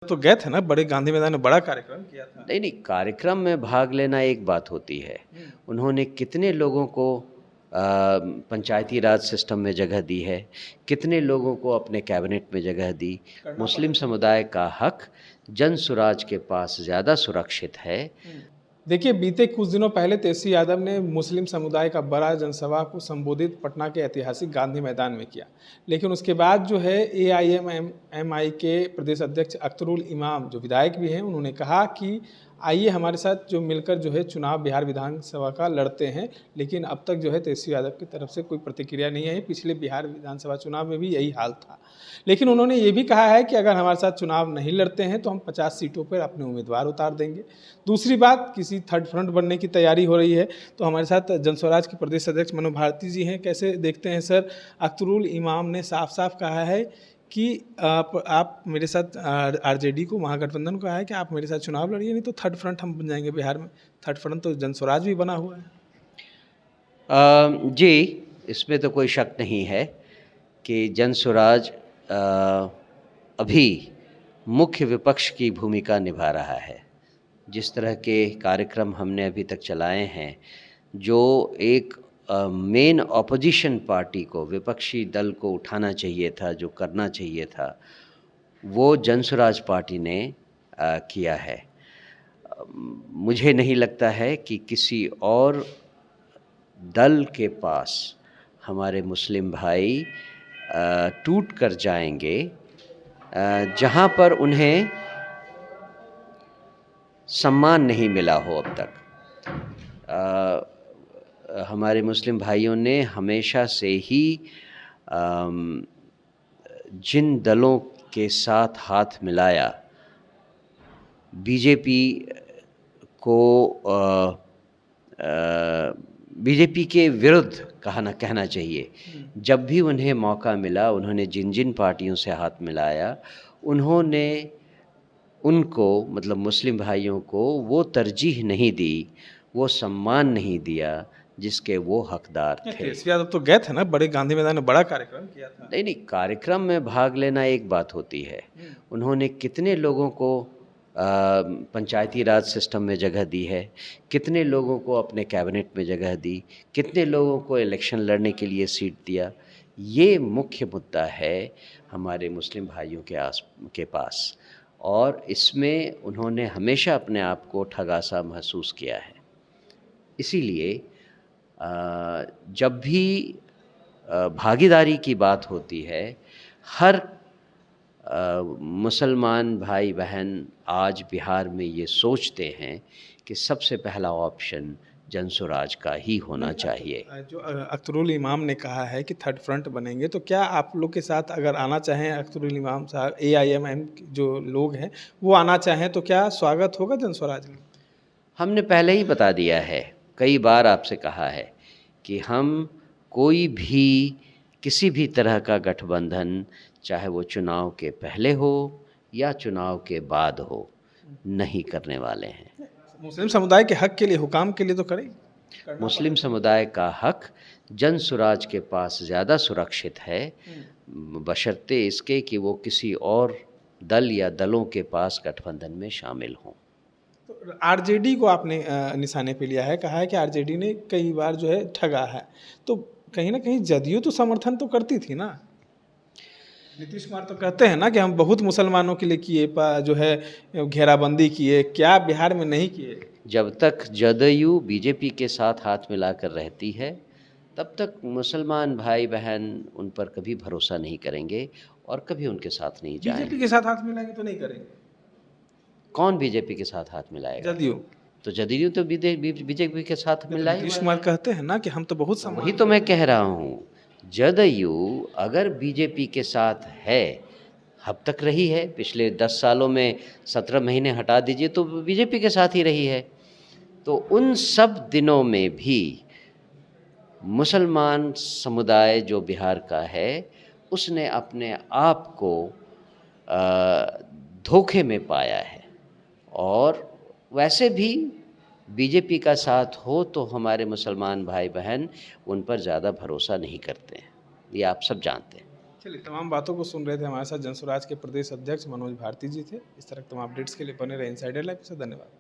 तो गए थे ना बड़े गांधी मैदान में बड़ा कार्यक्रम किया था। नहीं नहीं, कार्यक्रम में भाग लेना एक बात होती है। उन्होंने कितने लोगों को पंचायती राज सिस्टम में जगह दी है, कितने लोगों को अपने कैबिनेट में जगह दी। मुस्लिम समुदाय का हक जन सुराज के पास ज़्यादा सुरक्षित है। देखिए, बीते कुछ दिनों पहले तेजस्वी यादव ने मुस्लिम समुदाय का बड़ा जनसभा को संबोधित पटना के ऐतिहासिक गांधी मैदान में किया, लेकिन उसके बाद जो है एआईएमएमआई के प्रदेश अध्यक्ष अख्तरुल इमाम जो विधायक भी हैं, उन्होंने कहा कि आइए हमारे साथ जो मिलकर जो है चुनाव बिहार विधानसभा का लड़ते हैं। लेकिन अब तक जो है तेजस्वी यादव की तरफ से कोई प्रतिक्रिया नहीं आई। पिछले बिहार विधानसभा चुनाव में भी यही हाल था। लेकिन उन्होंने ये भी कहा है कि अगर हमारे साथ चुनाव नहीं लड़ते हैं तो हम 50 सीटों पर अपने उम्मीदवार उतार देंगे। दूसरी बात, किसी थर्ड फ्रंट बनने की तैयारी हो रही है। तो हमारे साथ जनस्वराज के प्रदेश अध्यक्ष मनोज भारती जी हैं। कैसे देखते हैं सर? अख्तरुल इमाम ने साफ साफ कहा है कि आप मेरे साथ आरजेडी को, महागठबंधन को कहा है कि आप मेरे साथ चुनाव लड़िए, नहीं तो थर्ड फ्रंट हम बन जाएंगे बिहार में। थर्ड फ्रंट तो जनस्वराज भी बना हुआ है। जी, इसमें तो कोई शक नहीं है कि जनसुराज अभी मुख्य विपक्ष की भूमिका निभा रहा है। जिस तरह के कार्यक्रम हमने अभी तक चलाए हैं, जो एक मेन ऑपोजिशन पार्टी को, विपक्षी दल को उठाना चाहिए था, जो करना चाहिए था, वो जनसुराज पार्टी ने किया है। मुझे नहीं लगता है कि किसी और दल के पास हमारे मुस्लिम भाई टूट कर जाएंगे जहां पर उन्हें सम्मान नहीं मिला हो अब तक। हमारे मुस्लिम भाइयों ने हमेशा से ही जिन दलों के साथ हाथ मिलाया, बीजेपी को बीजेपी के विरुद्ध कहना चाहिए। जब भी उन्हें मौका मिला, उन्होंने जिन जिन पार्टियों से हाथ मिलाया, उन्होंने उनको, मतलब मुस्लिम भाइयों को, वो तरजीह नहीं दी, वो सम्मान नहीं दिया जिसके वो हकदार थे। तेजस्वी यादव तो गए थे ना बड़े गांधी मैदान में बड़ा कार्यक्रम किया था। नहीं नहीं, कार्यक्रम में भाग लेना एक बात होती है। उन्होंने कितने लोगों को पंचायती राज सिस्टम में जगह दी है, कितने लोगों को अपने कैबिनेट में जगह दी, कितने लोगों को इलेक्शन लड़ने के लिए सीट दिया। ये मुख्य मुद्दा है हमारे मुस्लिम भाइयों के पास, और इसमें उन्होंने हमेशा अपने आप को ठगा सा महसूस किया है। इसीलिए जब भी भागीदारी की बात होती है, हर मुसलमान भाई बहन आज बिहार में ये सोचते हैं कि सबसे पहला ऑप्शन जनसुराज का ही होना चाहिए। जो अख्तरुल इमाम ने कहा है कि थर्ड फ्रंट बनेंगे, तो क्या आप लोग के साथ अगर आना चाहें अख्तरुल इमाम साहब, एआईएमएम जो लोग हैं वो आना चाहें, तो क्या स्वागत होगा जनस्वराज में? हमने पहले ही बता दिया है, कई बार आपसे कहा है कि हम कोई भी किसी भी तरह का गठबंधन, चाहे वो चुनाव के पहले हो या चुनाव के बाद हो, नहीं करने वाले हैं। मुस्लिम समुदाय के हक के लिए, हुकाम के लिए तो करें। मुस्लिम समुदाय का हक जन सुराज के पास ज़्यादा सुरक्षित है, बशर्ते इसके कि वो किसी और दल या दलों के पास गठबंधन में शामिल हों। तो आरजेडी को आपने निशाने पे लिया है, कहा है कि आरजेडी ने कई बार जो है ठगा है, तो कहीं ना कहीं जदयू तो समर्थन तो करती थी ना। नीतीश कुमार तो कहते हैं ना कि हम बहुत मुसलमानों के लिए किए, जो है घेराबंदी किए, क्या बिहार में नहीं किए? जब तक जदयू बीजेपी के साथ हाथ मिलाकर रहती है, तब तक मुसलमान भाई बहन उन पर कभी भरोसा नहीं करेंगे और कभी उनके साथ नहीं जाएंगे। बीजेपी के साथ हाथ मिलाएंगे तो नहीं करेंगे? कौन बीजेपी के साथ हाथ मिलाएगा? जदयू। तो जदयू तो बीजेपी के साथ मिलाएगा। नीतीश कुमार कहते हैं ना कि हम तो बहुत वही तो मैं कह रहा हूँ, जदयू अगर बीजेपी के साथ है, अब तक रही है, पिछले 10 सालों में 17 महीने हटा दीजिए तो बीजेपी के साथ ही रही है। तो उन सब दिनों में भी मुसलमान समुदाय जो बिहार का है, उसने अपने आप को धोखे में पाया है। और वैसे भी बीजेपी का साथ हो तो हमारे मुसलमान भाई बहन उन पर ज़्यादा भरोसा नहीं करते हैं, ये आप सब जानते हैं। चलिए, तमाम बातों को सुन रहे थे, हमारे साथ जनसुराज के प्रदेश अध्यक्ष मनोज भारती जी थे। इस तरह के तमाम अपडेट्स के लिए बने रहे इनसाइडर लाइव से। धन्यवाद।